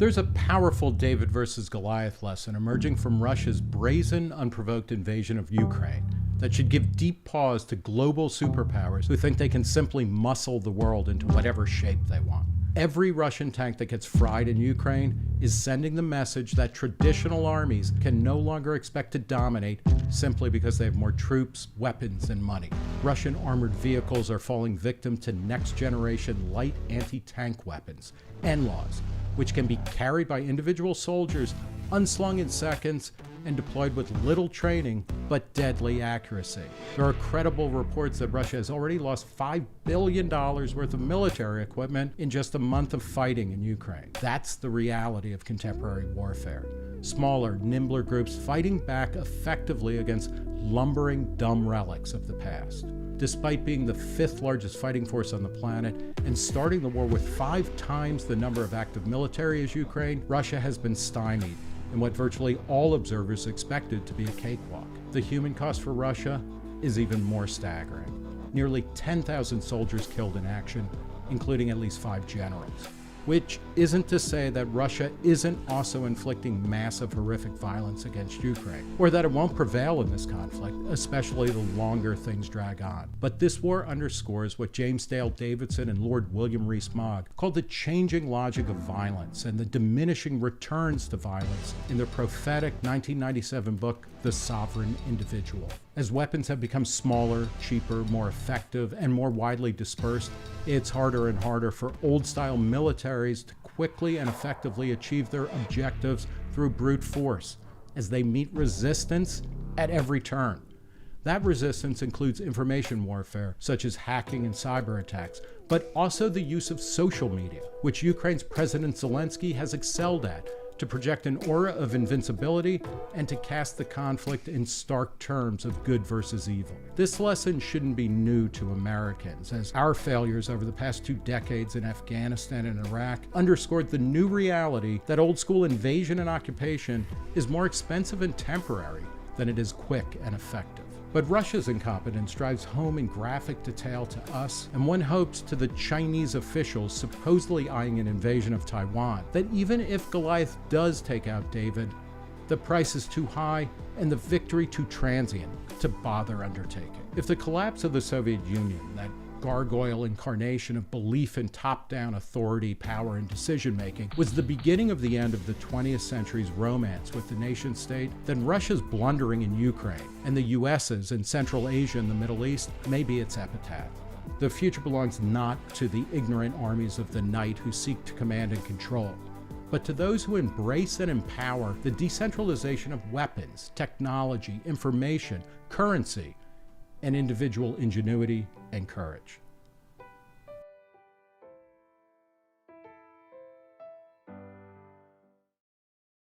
There's a powerful David versus Goliath lesson emerging from Russia's brazen, unprovoked invasion of Ukraine that should give deep pause to global superpowers who think they can simply muscle the world into whatever shape they want. Every Russian tank that gets fried in Ukraine is sending the message that traditional armies can no longer expect to dominate simply because they have more troops, weapons, and money. Russian armored vehicles are falling victim to next-generation light anti-tank weapons, NLAWs, which can be carried by individual soldiers, unslung in seconds, and deployed with little training but deadly accuracy. There are credible reports that Russia has already lost $5 billion worth of military equipment in just a month of fighting in Ukraine. That's the reality of contemporary warfare. Smaller, nimbler groups fighting back effectively against lumbering, dumb relics of the past. Despite being the 5th largest fighting force on the planet and starting the war with 5 times the number of active military as Ukraine, Russia has been stymied in what virtually all observers expected to be a cakewalk. The human cost for Russia is even more staggering. Nearly 10,000 soldiers killed in action, including at least 5 generals. Which isn't to say that Russia isn't also inflicting massive, horrific violence against Ukraine, or that it won't prevail in this conflict, especially the longer things drag on. But this war underscores what James Dale Davidson and Lord William Rees-Mogg called the changing logic of violence and the diminishing returns to violence in their prophetic 1997 book, The Sovereign Individual. As weapons have become smaller, cheaper, more effective, and more widely dispersed, it's harder and harder for old-style militaries to quickly and effectively achieve their objectives through brute force, as they meet resistance at every turn. That resistance includes information warfare, such as hacking and cyber attacks, but also the use of social media, which Ukraine's President Zelensky has excelled at, to project an aura of invincibility and to cast the conflict in stark terms of good versus evil. This lesson shouldn't be new to Americans, as our failures over the past 2 decades in Afghanistan and Iraq underscored the new reality that old-school invasion and occupation is more expensive and temporary than it is quick and effective. But Russia's incompetence drives home in graphic detail to us, and one hopes to the Chinese officials supposedly eyeing an invasion of Taiwan, that even if Goliath does take out David, the price is too high and the victory too transient to bother undertaking. If the collapse of the Soviet Union, that gargoyle incarnation of belief in top-down authority, power, and decision-making, was the beginning of the end of the 20th century's romance with the nation-state, then Russia's blundering in Ukraine and the US's in Central Asia and the Middle East may be its epitaph. The future belongs not to the ignorant armies of the night who seek to command and control, but to those who embrace and empower the decentralization of weapons, technology, information, currency, and individual ingenuity and courage.